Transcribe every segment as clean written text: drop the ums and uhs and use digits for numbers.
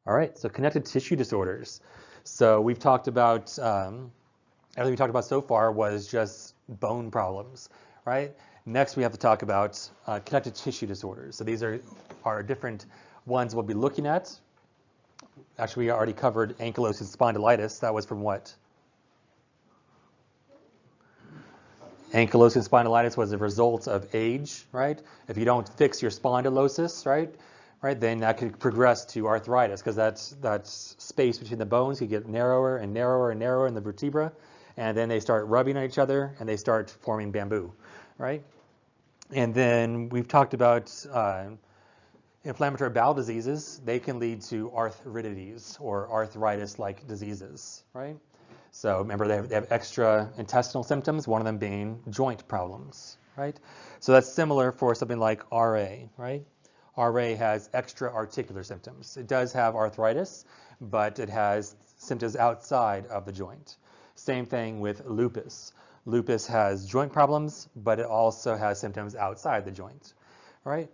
All right, so connective tissue disorders. So we've talked about, everything we talked about so far was just bone problems, right? Next, we have to talk about connective tissue disorders. So these are different ones we'll be looking at. Actually, we already covered ankylosing spondylitis. That was from what? Ankylosing spondylitis was a result of age, right? If you don't fix your spondylosis, right, then that could progress to arthritis because that space between the bones could get narrower and narrower and narrower in the vertebra, and then they start rubbing on each other and they start forming bamboo, right? And then we've talked about inflammatory bowel diseases. They can lead to arthritides or arthritis-like diseases, right? So remember, they have extra intestinal symptoms, one of them being joint problems, right? So that's similar for something like RA, right? RA has extra articular symptoms. It does have arthritis, but it has symptoms outside of the joint. Same thing with lupus. Lupus has joint problems, but it also has symptoms outside the joint, right?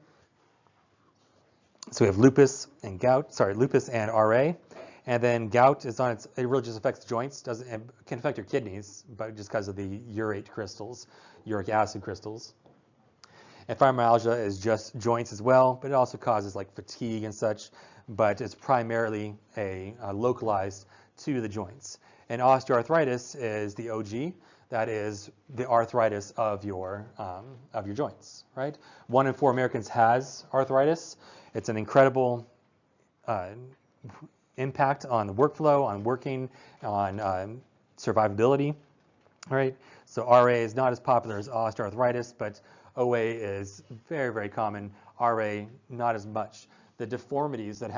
So we have lupus and RA. And then gout is on its, it really just affects joints, it can affect your kidneys, but just because of the uric acid crystals. And fibromyalgia is just joints as well, but it also causes like fatigue and such, but it's primarily localized to the joints. And osteoarthritis is the OG, that is the arthritis of your joints, right? 1 in 4 Americans has arthritis. It's an incredible impact on the workflow, on working, on survivability, right? So RA is not as popular as osteoarthritis, but OA is very, very common. RA, not as much. The deformities that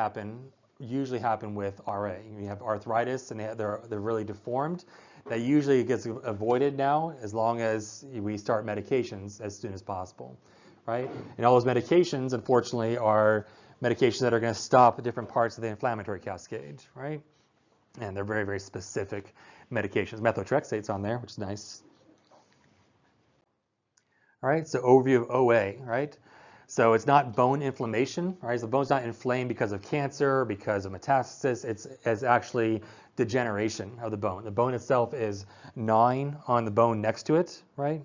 usually happen with RA. You have arthritis and they're really deformed. That usually gets avoided now as long as we start medications as soon as possible, right? And all those medications, unfortunately, are medications that are going to stop different parts of the inflammatory cascade, right? And they're very, very specific medications. Methotrexate's on there, which is nice. All right, so overview of OA, right? So it's not bone inflammation, right? So the bone's not inflamed because of cancer, because of metastasis. It's actually degeneration of the bone. The bone itself is gnawing on the bone next to it, right?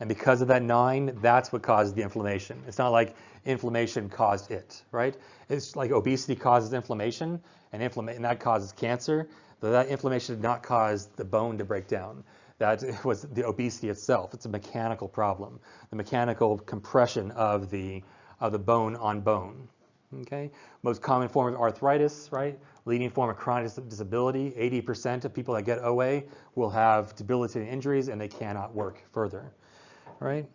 And because of that gnawing, that's what causes the inflammation. It's not like inflammation caused it, right? It's like obesity causes inflammation, and that causes cancer. But that inflammation did not cause the bone to break down. That was the obesity itself. It's a mechanical problem, the mechanical compression of the bone on bone. Okay, most common form of arthritis, right? Leading form of chronic disability. 80% of people that get OA will have debilitating injuries, and they cannot work further. Right?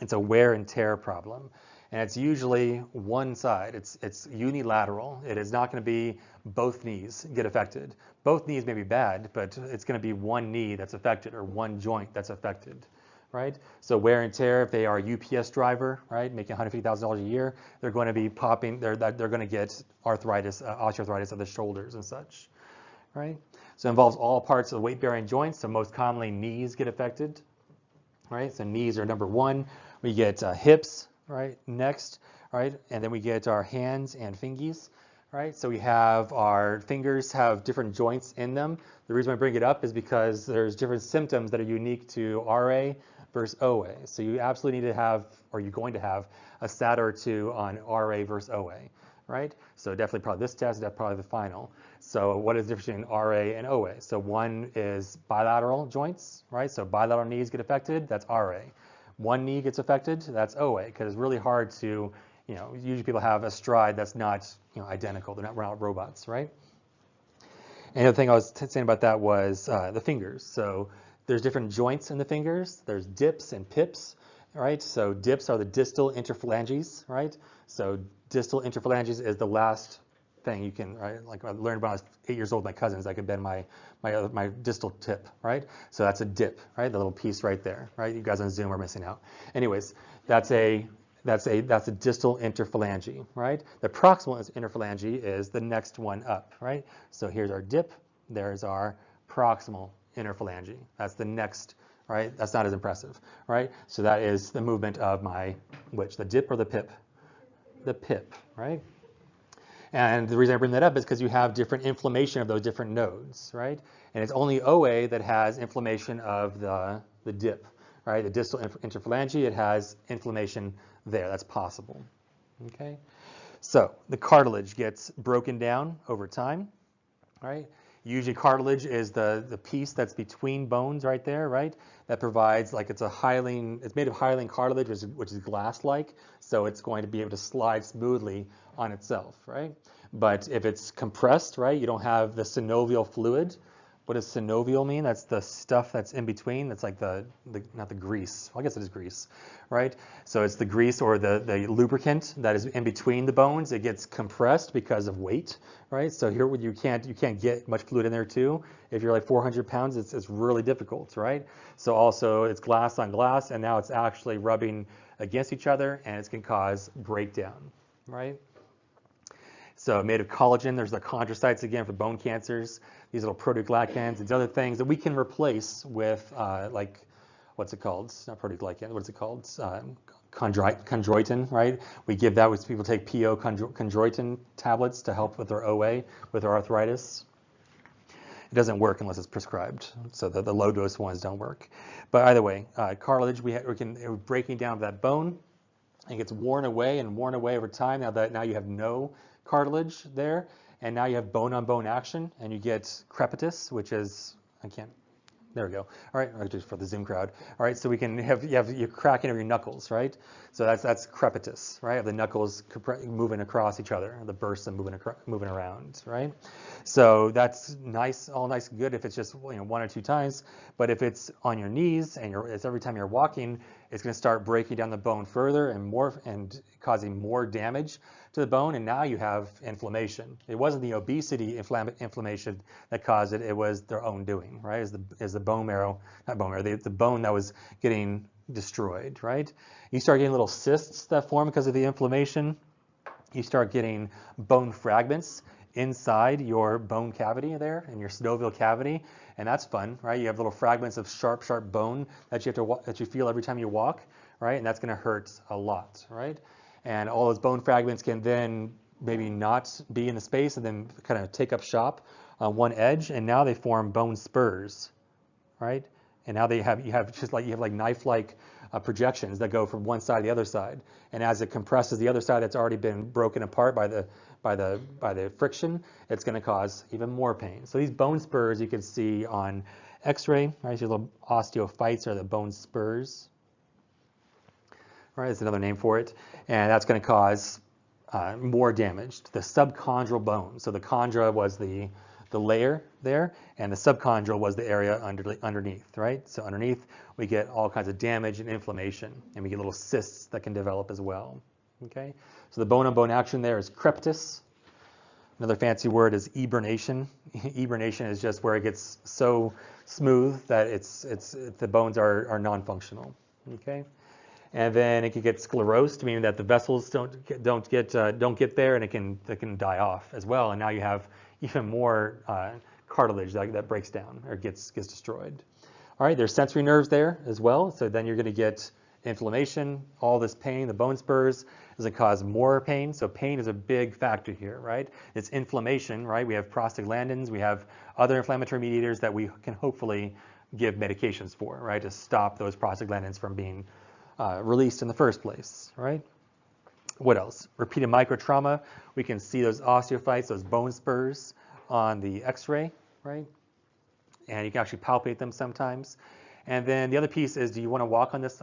It's a wear and tear problem, and it's usually one side. It's unilateral. It is not going to be both knees get affected. Both knees may be bad, but it's going to be one knee that's affected or one joint that's affected, right? So wear and tear, if they are a UPS driver, right, making $150,000 a year, they're going to be popping. They're going to get arthritis, osteoarthritis of the shoulders and such, right? So it involves all parts of the weight-bearing joints. So most commonly, knees get affected. Right, so knees are number one. We get hips, right, next, right, and then we get our hands and fingies, right. So we have our fingers have different joints in them. The reason I bring it up is because there's different symptoms that are unique to RA versus OA. So you absolutely need to have, or you're going to have, a SAT or two on RA versus OA, right? So definitely probably this test, that's probably the final. So what is the difference between RA and OA? So one is bilateral joints, right? So bilateral knees get affected, that's RA. One knee gets affected, that's OA, because it's really hard to, usually people have a stride that's not, identical. We're not robots, right? And the other thing I was saying about that was the fingers. So there's different joints in the fingers. There's dips and pips, right? So dips are the distal interphalanges, right? So distal interphalanges is the last thing you can, right? Like I learned when I was 8 years old with my cousins, I could bend my distal tip, right? So that's a dip, right? The little piece right there, right? You guys on Zoom are missing out. Anyways, that's a distal interphalange, right? The proximal interphalange is the next one up, right? So here's our dip, there's our proximal interphalange. That's the next, right? That's not as impressive, right? So that is the movement of the dip or the pip? The pip, right? And the reason I bring that up is because you have different inflammation of those different nodes, right? And it's only OA that has inflammation of the dip, right? The distal interphalange, it has inflammation there. That's possible, okay? So the cartilage gets broken down over time, right? Usually cartilage is the piece that's between bones right there, right? That provides, like, it's made of hyaline cartilage, which is glass-like, so it's going to be able to slide smoothly on itself, right? But if it's compressed, right, you don't have the synovial fluid. What does synovial mean? That's the stuff that's in between. That's like not the grease. Well, I guess it is grease, right? So it's the grease or the lubricant that is in between the bones. It gets compressed because of weight, right? So here you can't get much fluid in there too. If you're like 400 pounds, it's really difficult, right? So also it's glass on glass, and now it's actually rubbing against each other, and it's going to cause breakdown, right? So made of collagen, there's the chondrocytes again for bone cancers. These little proteoglycans, these other things that we can replace with, like, what's it called? Not proteoglycan, what's it called? Chondroitin, right? We give that when people take PO chondroitin tablets to help with their OA, with their arthritis. It doesn't work unless it's prescribed, so the low dose ones don't work. But either way, cartilage, we're breaking down that bone. It gets worn away over time. Now you have no cartilage there, and now you have bone-on-bone action, and you get crepitus, which is, there we go. All right, just for the Zoom crowd. All right, so we can have your cracking of your knuckles, right? So that's crepitus, right? The knuckles moving across each other, the bursa moving around, right? So that's nice, all nice and good if it's just, you know, 1 or 2 times. But if it's on your knees and it's every time you're walking, it's going to start breaking down the bone further and causing more damage to the bone, and now you have inflammation. It wasn't the obesity inflammation that caused it; it was their own doing, right? Is the bone marrow, not bone marrow, the bone that was getting destroyed, right? You start getting little cysts that form because of the inflammation. You start getting bone fragments inside your bone cavity there, in your synovial cavity, and that's fun, right? You have little fragments of sharp bone that you feel every time you walk, right? And that's going to hurt a lot, right? And all those bone fragments can then maybe not be in the space and then kind of take up shop on one edge, and now they form bone spurs, right? And now you have like knife-like projections that go from one side to the other side, and as it compresses the other side that's already been broken apart by the friction, it's going to cause even more pain. So these bone spurs you can see on X-ray, right? These little osteophytes are the bone spurs. Right, that's another name for it, and that's going to cause more damage to the subchondral bone. So the chondra was the layer there, and the subchondral was the area underneath, right? So underneath, we get all kinds of damage and inflammation, and we get little cysts that can develop as well, okay? So the bone-on-bone action there is crepitus. Another fancy word is eburnation. Eburnation is just where it gets so smooth that the bones are non-functional, okay? And then it can get sclerosed, meaning that the vessels don't get there, and it can die off as well. And now you have even more cartilage that breaks down or gets destroyed. All right, there's sensory nerves there as well. So then you're going to get inflammation, all this pain. The bone spurs is going to cause more pain. So pain is a big factor here, right? It's inflammation, right? We have prostaglandins, we have other inflammatory mediators that we can hopefully give medications for, right, to stop those prostaglandins from being released in the first place, right? What else? Repeated microtrauma. We can see those osteophytes, those bone spurs on the X-ray, right? And you can actually palpate them sometimes. And then the other piece is, do you want to walk on this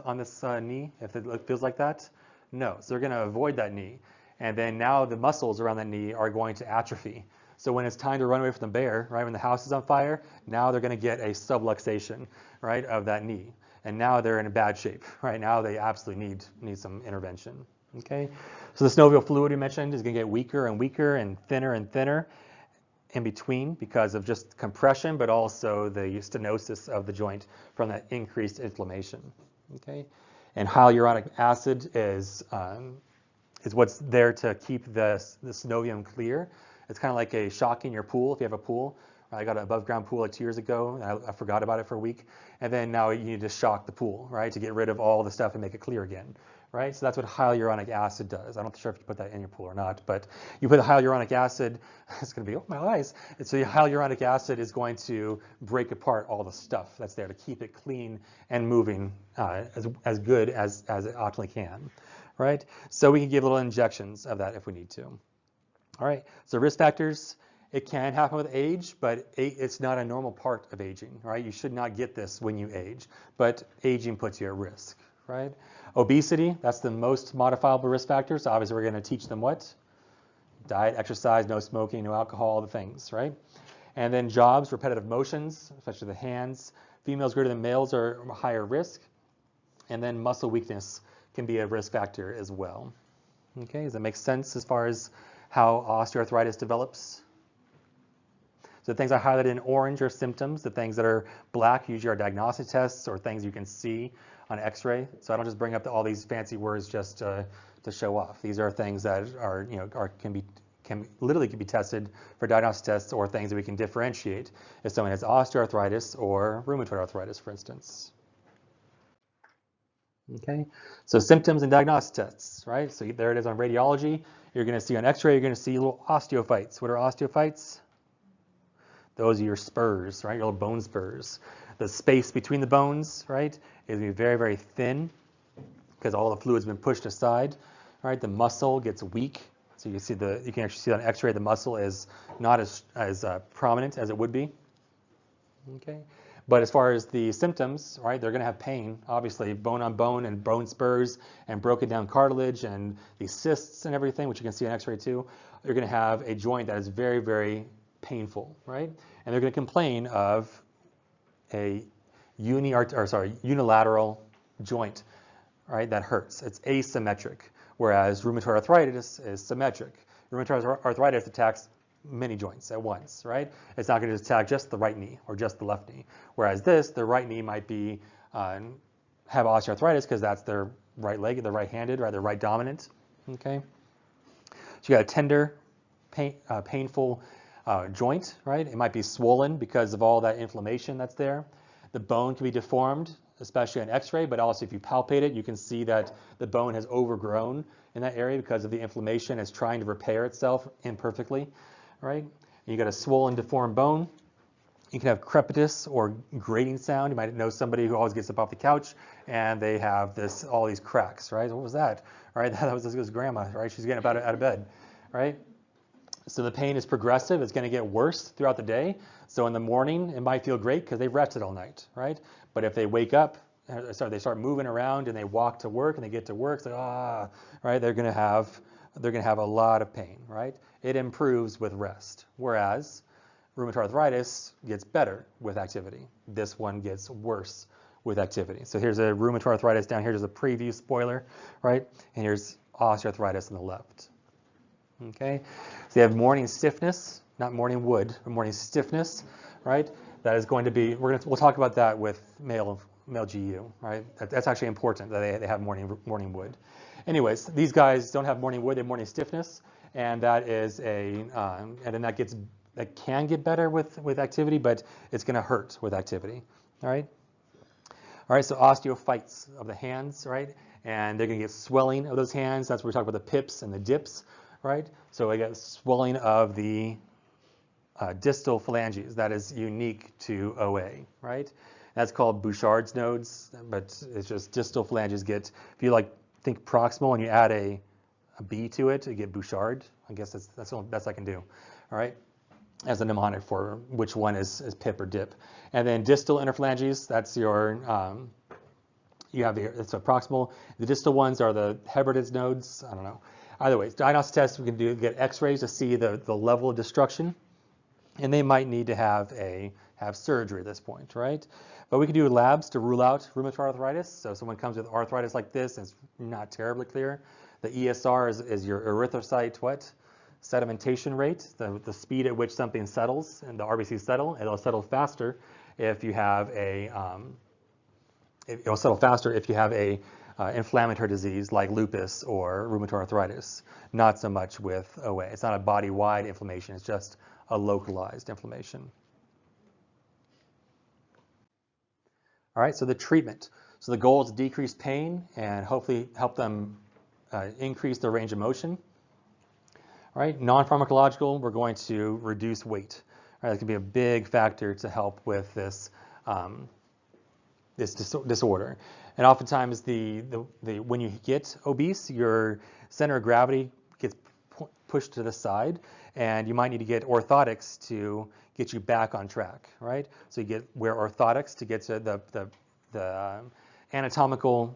knee if it feels like that? No. So they're going to avoid that knee. And then now the muscles around that knee are going to atrophy. So when it's time to run away from the bear, right, when the house is on fire, now they're going to get a subluxation, right, of that knee. And now they're in a bad shape. Right now they absolutely need some intervention. Okay, so the synovial fluid we mentioned is going to get weaker and weaker and thinner in between because of just compression, but also the stenosis of the joint from that increased inflammation. Okay, and hyaluronic acid is what's there to keep the synovium clear. It's kind of like a shock in your pool if you have a pool. I got an above ground pool like 2 years ago, and I forgot about it for a week. And then now you need to shock the pool, right, to get rid of all the stuff and make it clear again, right? So that's what hyaluronic acid does. I'm not sure if you put that in your pool or not, but you put the hyaluronic acid, it's going to be, oh my eyes. And so the hyaluronic acid is going to break apart all the stuff that's there to keep it clean and moving as good as it optimally can, right? So we can give little injections of that if we need to. All right, so risk factors, it can happen with age, but it's not a normal part of aging, right? You should not get this when you age, but aging puts you at risk, right? Obesity, that's the most modifiable risk factor. So obviously we're going to teach them what? Diet, exercise, no smoking, no alcohol, the things, right? And then jobs, repetitive motions, especially the hands. Females greater than males are higher risk. And then muscle weakness can be a risk factor as well. Okay, does that make sense as far as how osteoarthritis develops? So the things I highlighted in orange are symptoms. The things that are black usually are diagnostic tests or things you can see on X-ray. So I don't just bring up all these fancy words just to show off. These are things that are, can be tested for diagnostic tests or things that we can differentiate if someone has osteoarthritis or rheumatoid arthritis, for instance. Okay, so symptoms and diagnostic tests, right? So there it is on radiology. You're going to see on X-ray, you're going to see little osteophytes. What are osteophytes? Those are your spurs, right? Your little bone spurs. The space between the bones, right, is going to be very, very thin because all the fluid's been pushed aside, right? The muscle gets weak. So you can actually see on X-ray the muscle is not as prominent as it would be. Okay, but as far as the symptoms, right, they're going to have pain, obviously, bone on bone and bone spurs and broken down cartilage and these cysts and everything, which you can see on X-ray too. You're going to have a joint that is very, very painful, right? And they're going to complain of a unilateral joint, right, that hurts. It's asymmetric, whereas rheumatoid arthritis is symmetric. Rheumatoid arthritis attacks many joints at once, right? It's not going to attack just the right knee or just the left knee. Whereas the right knee might be have osteoarthritis because that's their right leg, they're right-handed, right? They're right dominant. Okay. So you got a tender, painful joint, right? It might be swollen because of all that inflammation that's there. The bone can be deformed, especially on X-ray, but also if you palpate it, you can see that the bone has overgrown in that area because of the inflammation. It's trying to repair itself imperfectly, right? You got a swollen, deformed bone. You can have crepitus or grating sound. You might know somebody who always gets up off the couch and they have all these cracks, right? What was that? All right, that was grandma, right? She's getting up out of bed, right? So the pain is progressive. It's going to get worse throughout the day. So in the morning, it might feel great because they've rested all night, right? But if they wake up, they start moving around and they walk to work and they get to work, it's like, right? They're going to have a lot of pain, right? It improves with rest, whereas rheumatoid arthritis gets better with activity. This one gets worse with activity. So here's a rheumatoid arthritis down here. There's a preview spoiler, right? And here's osteoarthritis on the left. Okay, so you have morning stiffness, not morning wood, but morning stiffness, right? That is going to be, we'll talk about that with male GU, right? That's actually important that they have morning wood. Anyways, these guys don't have morning wood, they have morning stiffness, and that is and then that can get better with activity, but it's going to hurt with activity. All right. All right. So osteophytes of the hands, right? And they're going to get swelling of those hands. That's where we talk about the pips and the dips. Right? So I got swelling of the distal phalanges. That is unique to OA, right? That's called Bouchard's nodes, but it's just distal phalanges get, if you think proximal and you add a B to it, you get Bouchard. I guess that's the best I can do, all right? As a mnemonic for which one is pip or dip. And then distal interphalanges, that's your, it's a proximal. The distal ones are the Hebert's nodes, I don't know. Either way, diagnostic tests we can get X-rays to see the level of destruction, and they might need to have surgery at this point, right? But we can do labs to rule out rheumatoid arthritis. So if someone comes with arthritis like this, and it's not terribly clear. The ESR is your erythrocyte sedimentation rate, the speed at which something settles, and the RBCs settle. It'll settle faster if you have inflammatory disease like lupus or rheumatoid arthritis. Not so much with OA. It's not a body-wide inflammation. It's just a localized inflammation. All right, so the treatment. So the goal is to decrease pain and hopefully help them increase their range of motion. All right, non-pharmacological, we're going to reduce weight. All right, that can be a big factor to help with this disorder. And oftentimes, when you get obese, your center of gravity gets pushed to the side, and you might need to get orthotics to get you back on track, right? So you wear orthotics to get to the anatomical,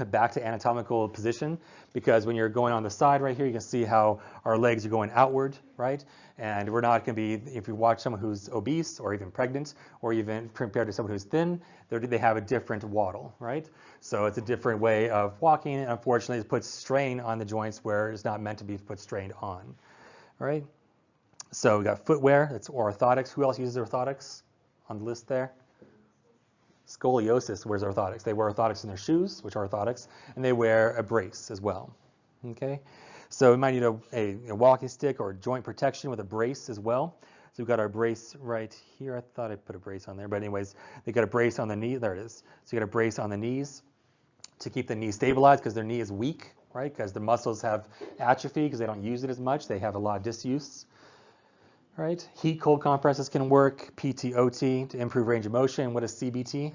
back to anatomical position, because when you're going on the side right here, you can see how our legs are going outward, right? And we're not going to be, if you watch someone who's obese or even pregnant or even compared to someone who's thin, they have a different waddle, right? So it's a different way of walking, and unfortunately it puts strain on the joints where it's not meant to be put strain on, all right? So we got footwear, that's orthotics. Who else uses orthotics on the list there? Scoliosis wears orthotics. They wear orthotics in their shoes, which are orthotics, and they wear a brace as well. Okay, so we might need a walking stick or joint protection with a brace as well. So we've got our brace right here. I thought I put a brace on there, but anyways, they got a brace on the knee. There it is. So you got a brace on the knees to keep the knee stabilized because their knee is weak, right? Because the muscles have atrophy because they don't use it as much. They have a lot of disuse. Right? Heat cold compresses can work. PT/OT to improve range of motion. What is CBT?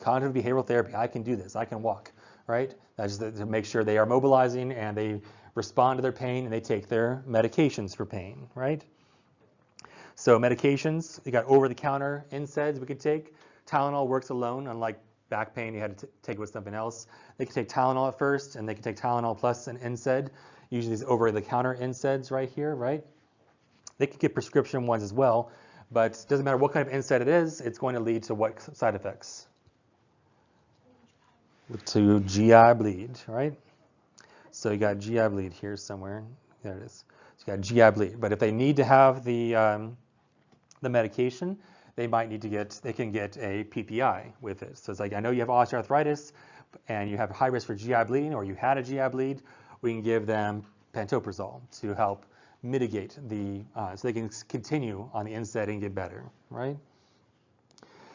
Cognitive behavioral therapy. I can do this. I can walk. Right? That's just to make sure they are mobilizing and they respond to their pain and they take their medications for pain. Right? So medications, you got over-the-counter NSAIDs we could take. Tylenol works alone. Unlike back pain, you had to take it with something else. They can take Tylenol at first, and they can take Tylenol plus an NSAID. Usually these over-the-counter NSAIDs right here. Right? They could get prescription ones as well, but it doesn't matter what kind of NSAID it is, it's going to lead to what side effects? To GI bleed, right? So you got GI bleed here somewhere. There it is. So you got GI bleed. But if they need to have the medication, they can get a PPI with it. So it's like, I know you have osteoarthritis and you have high risk for GI bleeding, or you had a GI bleed, we can give them pantoprazole to help mitigate so they can continue on the NSAID and get better, right?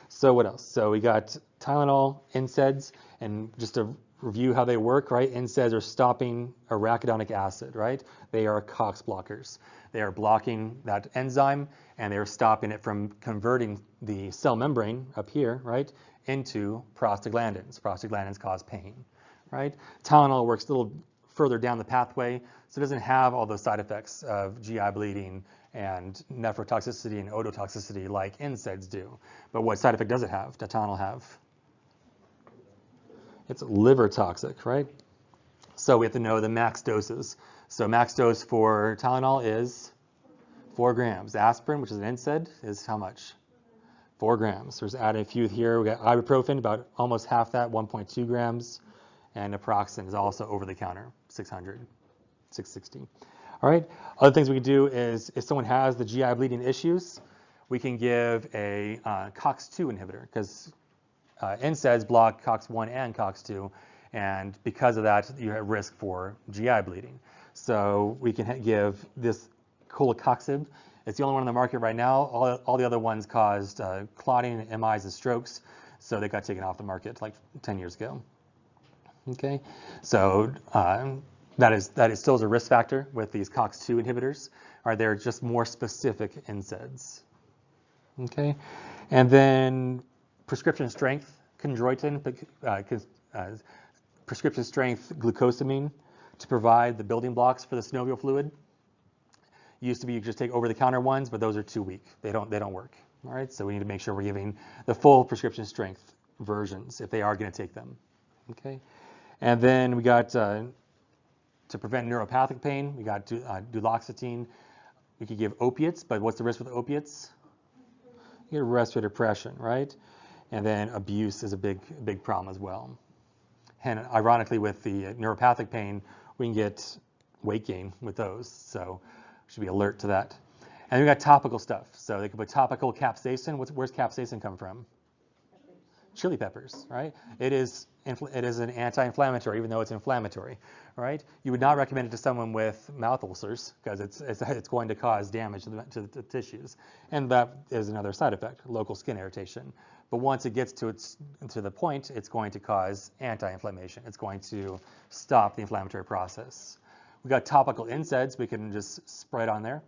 So what else? So we got Tylenol, NSAIDs, and just to review how they work, right? NSAIDs are stopping arachidonic acid, right? They are COX blockers. They are blocking that enzyme, and they are stopping it from converting the cell membrane up here, right, into prostaglandins. Prostaglandins cause pain, right? Tylenol works a little further down the pathway, so it doesn't have all those side effects of GI bleeding and nephrotoxicity and ototoxicity like NSAIDs do. But what side effect does it have? Does Tylenol have? It's liver toxic, right? So we have to know the max doses. So max dose for Tylenol is 4 grams. Aspirin, which is an NSAID, is how much? 4 grams. So just add a few here. We got ibuprofen, about almost half that, 1.2 grams. And naproxen is also over the counter, 600, 660. All right. Other things we can do is if someone has the GI bleeding issues, we can give a COX-2 inhibitor because NSAIDs block COX-1 and COX-2, and because of that, you're at risk for GI bleeding. So we can give this colecoxib. It's the only one on the market right now. All the other ones caused clotting, MIs, and strokes, so they got taken off the market like 10 years ago. Okay, so that is still a risk factor with these COX-2 inhibitors. All right, they're just more specific NSAIDs. Okay, and then prescription strength chondroitin, prescription strength glucosamine to provide the building blocks for the synovial fluid. Used to be you could just take over-the-counter ones, but those are too weak. They don't work. All right, so we need to make sure we're giving the full prescription strength versions if they are going to take them. Okay. And then we got, to prevent neuropathic pain, we got duloxetine. We could give opiates, but what's the risk with opiates? You get respiratory depression, right? And then abuse is a big problem as well. And ironically, with the neuropathic pain, we can get weight gain with those, so we should be alert to that. And we got topical stuff, so they could put topical capsaicin. Where's capsaicin come from? Chili peppers, right? It is it is an anti-inflammatory, even though it's inflammatory, right? You would not recommend it to someone with mouth ulcers because it's going to cause damage to the tissues, and that is another side effect, local skin irritation. But once it gets to the point, it's going to cause anti-inflammation. It's going to stop the inflammatory process. We got topical NSAIDs we can just spray it on there.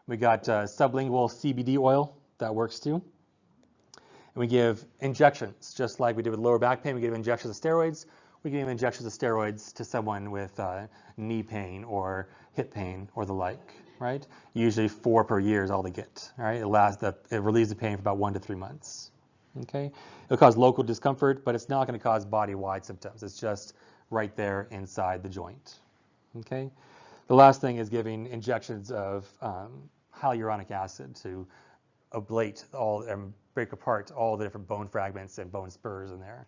We got sublingual CBD oil that works too. And we give injections, just like we did with lower back pain. We give injections of steroids. We give injections of steroids to someone with knee pain or hip pain or the like, right? Usually 4 per year is all they get, all right? It relieves the pain for about 1 to 3 months, okay? It'll cause local discomfort, but it's not going to cause body-wide symptoms. It's just right there inside the joint, okay? The last thing is giving injections of hyaluronic acid to ablate and break apart all the different bone fragments and bone spurs in there,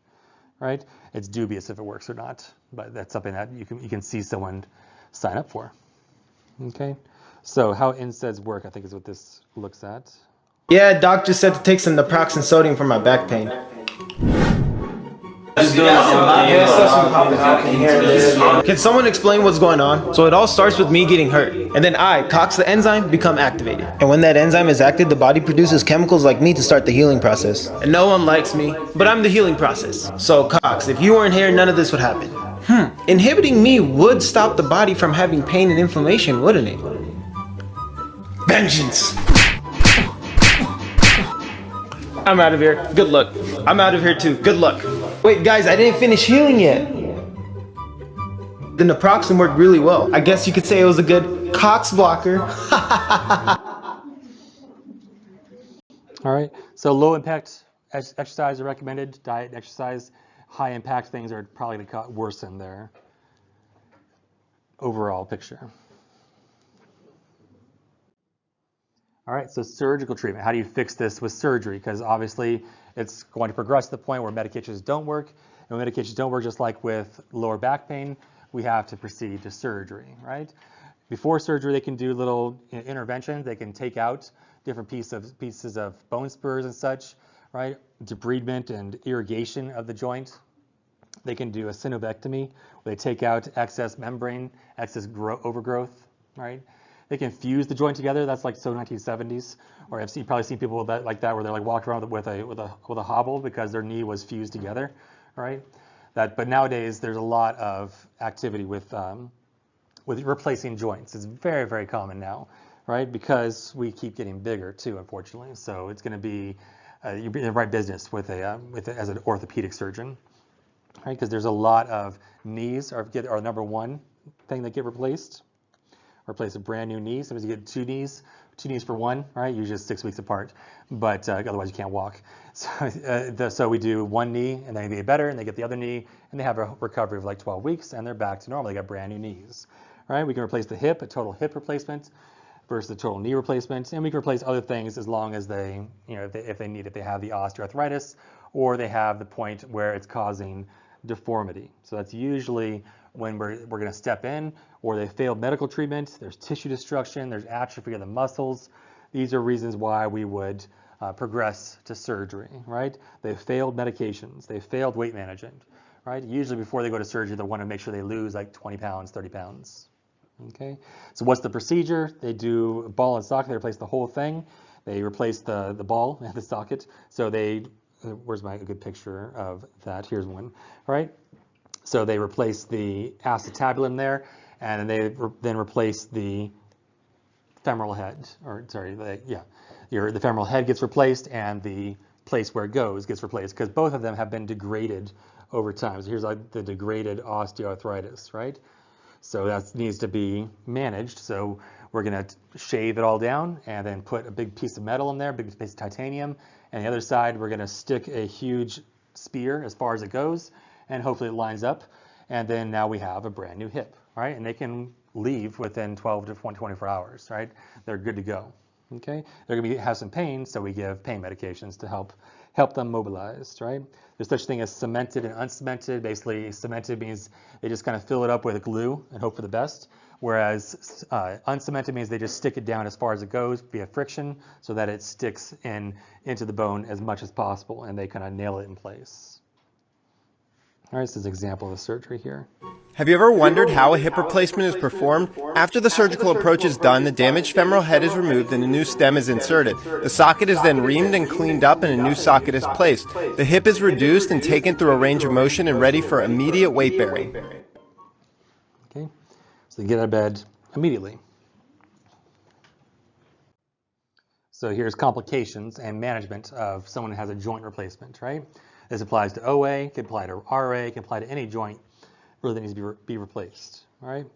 right? It's dubious if it works or not, but that's something that you can see someone sign up for. Okay, so how NSAIDs work, I think, is what this looks at. Yeah, doc just said to take some naproxen sodium for my back pain. Can someone explain what's going on? So it all starts with me getting hurt, and then COX, the enzyme, become activated. And when that enzyme is active, the body produces chemicals like me to start the healing process. And no one likes me, but I'm the healing process. So COX, if you weren't here, none of this would happen. Inhibiting me would stop the body from having pain and inflammation, wouldn't it? Vengeance! I'm out of here. Good luck. I'm out of here too. Good luck. Wait, guys, I didn't finish healing yet. The naproxen worked really well. I guess you could say it was a good COX blocker. All right, so low impact exercise are recommended, diet and exercise. High impact things are probably going to worsen their overall picture. All right, so surgical treatment. How do you fix this with surgery? Because obviously it's going to progress to the point where medications don't work. And when medications don't work, just like with lower back pain, we have to proceed to surgery, right? Before surgery, they can do little interventions. They can take out different pieces of bone spurs and such, right? Debridement and irrigation of the joint. They can do a synovectomy, where they take out excess membrane, excess overgrowth, right? They can fuse the joint together. That's like so 1970s. Or you've probably seen people like that where they're like walking around with a hobble because their knee was fused together, right? But nowadays there's a lot of activity with replacing joints. It's very, very common now, right? Because we keep getting bigger too, unfortunately. So it's going to be you're in the right business as an orthopedic surgeon, right? Because there's a lot of knees are number one thing that get replaced. Replace a brand new knee. Sometimes you get two knees for one, right? Usually it's 6 weeks apart, but otherwise you can't walk. So we do one knee and then they get better and they get the other knee and they have a recovery of like 12 weeks and they're back to normal. They got brand new knees, right? We can replace the hip, a total hip replacement versus a total knee replacement, and we can replace other things as long as they, if they have the osteoarthritis or they have the point where it's causing deformity. So that's usually when we're going to step in, or they failed medical treatment, there's tissue destruction, there's atrophy of the muscles. These are reasons why we would progress to surgery, right? They failed medications, they failed weight management, right? Usually before they go to surgery, they want to make sure they lose like 20 pounds, 30 pounds, okay? So what's the procedure? They do ball and socket, they replace the whole thing. They replace the ball and the socket. So where's a good picture of that? Here's one, right? So they replace the acetabulum there, and they then replace the femoral head, the femoral head gets replaced, and the place where it goes gets replaced, because both of them have been degraded over time. So here's like the degraded osteoarthritis, right? So that needs to be managed. So we're going to shave it all down and then put a big piece of metal in there, a big piece of titanium, and the other side we're going to stick a huge spear as far as it goes, and hopefully it lines up, and then now we have a brand new hip, right? And they can leave within 12 to 24 hours, right? They're good to go, okay? They're going to have some pain, so we give pain medications to help them mobilized, right? There's such a thing as cemented and uncemented. Basically, cemented means they just kind of fill it up with glue and hope for the best, whereas uncemented means they just stick it down as far as it goes via friction so that it sticks into the bone as much as possible, and they kind of nail it in place. All right, this is an example of the surgery here. Have you ever wondered how a hip replacement is performed? After the surgical approach is done, the damaged femoral head is removed and a new stem is inserted. The socket is then reamed and cleaned up and a new socket is placed. The hip is reduced and taken through a range of motion and ready for immediate weight bearing. Okay, so they get out of bed immediately. So here's complications and management of someone who has a joint replacement, right? This applies to OA, can apply to RA, can apply to any joint really that needs to be replaced, all right?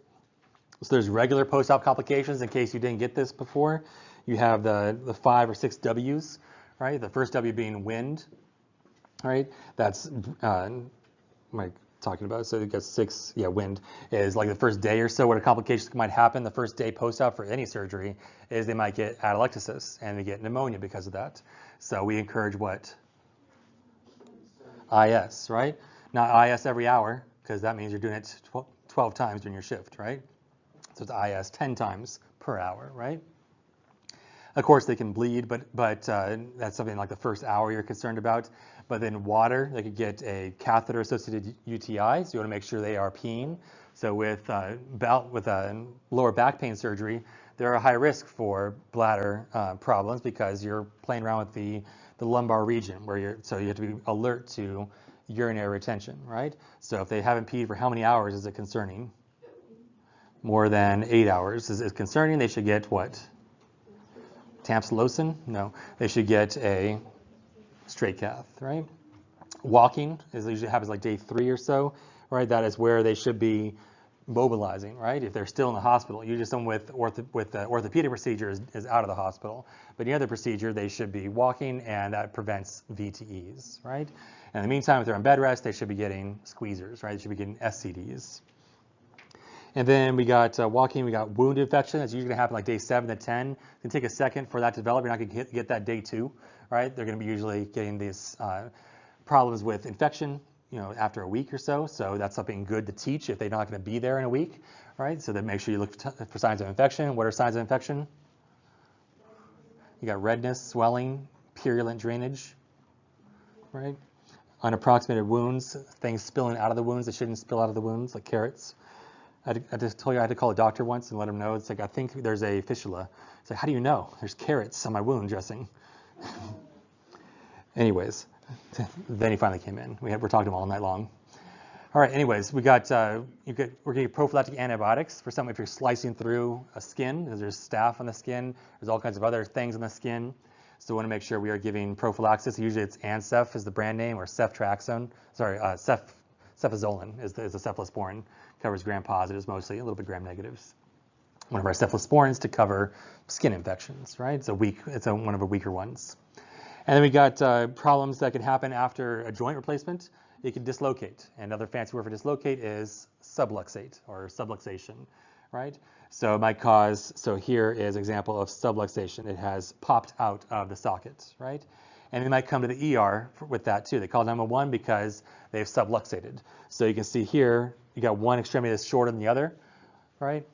So there's regular post-op complications in case you didn't get this before. You have the 5 or 6 W's, right? The first W being wind, right? That's what am I talking about? So you got 6, wind is like the first day or so. What a complications might happen the first day post-op for any surgery is they might get atelectasis and they get pneumonia because of that. So we encourage what? IS, right? Not IS every hour, because that means you're doing it 12 times during your shift, right? So it's IS 10 times per hour, right? Of course, they can bleed, but that's something like the first hour you're concerned about. But then water, they could get a catheter-associated UTI, so you want to make sure they are peeing. So with lower back pain surgery, they're a high risk for bladder problems because you're playing around with the lumbar region, so you have to be alert to urinary retention, right? So if they haven't peed for how many hours is it concerning? More than 8 hours is concerning. They should get what? Tamsulosin? No, they should get a straight cath, right? Walking usually happens like day 3 or so, right? That is where they should be mobilizing, right? If they're still in the hospital. Usually someone with orthopedic procedure is out of the hospital. But any other procedure, they should be walking, and that prevents VTEs, right? And in the meantime, if they're on bed rest, they should be getting squeezers, right? They should be getting SCDs. And then we got walking, we got wound infection. That's usually going to happen like day 7 to 10. It can take a second for that to develop. You're not going to get that day 2, right? They're going to be usually getting these problems with infection, after a week or so. So that's something good to teach if they're not going to be there in a week, right? So then make sure you look for signs of infection. What are signs of infection? You got redness, swelling, purulent drainage, right? Unapproximated wounds, things spilling out of the wounds that shouldn't spill out of the wounds, like carrots. I just told you I had to call a doctor once and let him know. It's like, I think there's a fistula. It's like, how do you know? There's carrots on my wound dressing. Anyways, then he finally came in. We're talking to him all night long. All right, anyways, we're getting prophylactic antibiotics for some if you're slicing through a skin, because there's staph on the skin. There's all kinds of other things on the skin. So we want to make sure we are giving prophylaxis. Usually it's Ancef is the brand name, or ceftriaxone. Cephazolin is the cephalosporin. Covers gram-positives mostly, a little bit gram-negatives. One of our cephalosporins to cover skin infections, right? It's one of the weaker ones. And then we got problems that can happen after a joint replacement. It can dislocate. And another fancy word for dislocate is subluxate or subluxation, right? So it might cause, so here is an example of subluxation. It has popped out of the socket, right? And they might come to the ER with that too. They call 911 because they've subluxated. So you can see here, you got one extremity that's shorter than the other, right?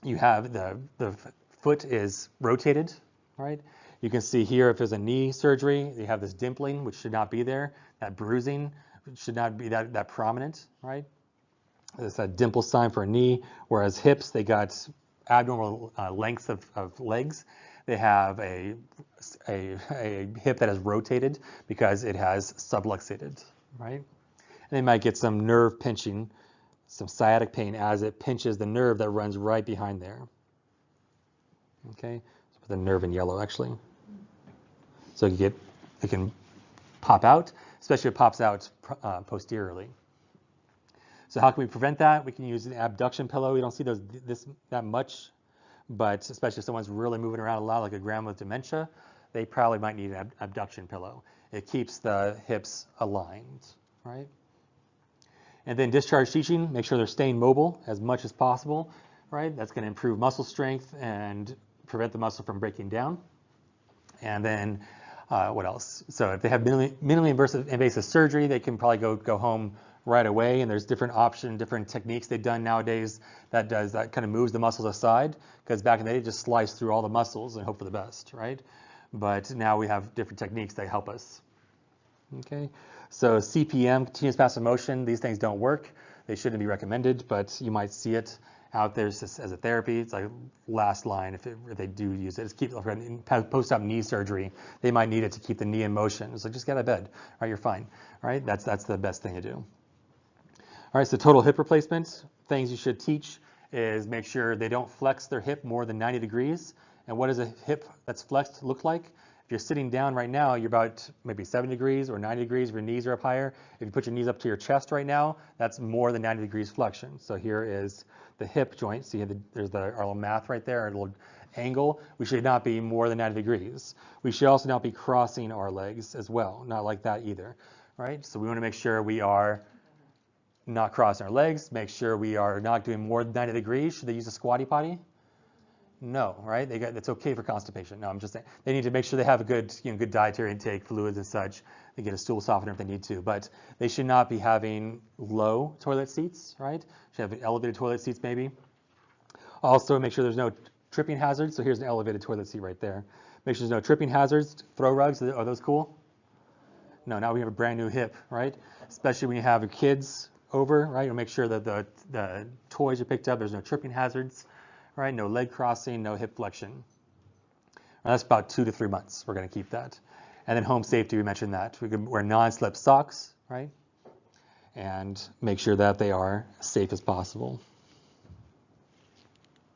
You have the foot is rotated, right? You can see here if there's a knee surgery, you have this dimpling, which should not be there. That bruising should not be that prominent, right? It's a dimple sign for a knee, whereas hips, they got abnormal lengths of legs. They have a hip that is rotated because it has subluxated, right? And they might get some nerve pinching, some sciatic pain as it pinches the nerve that runs right behind there. Okay, so put the nerve in yellow actually. So it can pop out, especially if it pops out posteriorly. So how can we prevent that? We can use an abduction pillow. We don't see that much, but especially if someone's really moving around a lot, like a grandma with dementia, they probably might need an abduction pillow. It keeps the hips aligned, right? And then discharge teaching, make sure they're staying mobile as much as possible, right? That's going to improve muscle strength and prevent the muscle from breaking down. And then what else? So if they have minimally invasive surgery, they can probably go home right away. And there's different options, different techniques they've done nowadays that kind of moves the muscles aside. Because back in the day, just slice through all the muscles and hope for the best, right? But now we have different techniques that help us. Okay, so CPM, continuous passive motion, these things don't work. They shouldn't be recommended, but you might see it out there as a therapy. It's like last line if they do use it. It's keep in post-op knee surgery. They might need it to keep the knee in motion. So just get out of bed. All right, you're fine. All right, that's the best thing to do. All right, so total hip replacement. Things you should teach is make sure they don't flex their hip more than 90 degrees. And what does a hip that's flexed look like? If you're sitting down right now, you're about maybe 70 degrees or 90 degrees if your knees are up higher. If you put your knees up to your chest right now, that's more than 90 degrees flexion. So here is the hip joint. See, there's our little math right there, our little angle. We should not be more than 90 degrees. We should also not be crossing our legs as well, not like that either, right? So we want to make sure we are not crossing our legs, make sure we are not doing more than 90 degrees. Should they use a squatty potty? No, right? It's okay for constipation. No, I'm just saying they need to make sure they have a good, good dietary intake, fluids and such. They get a stool softener if they need to, but they should not be having low toilet seats, right? Should have elevated toilet seats maybe. Also, make sure there's no tripping hazards. So here's an elevated toilet seat right there. Make sure there's no tripping hazards. Throw rugs, are those cool? No, now we have a brand new hip, right? Especially when you have your kids over, right? You'll make sure that the toys are picked up. There's no tripping hazards. Right, no leg crossing, no hip flexion. And that's about 2 to 3 months. We're going to keep that. And then home safety, we mentioned that. We can wear non-slip socks, right? And make sure that they are as safe as possible.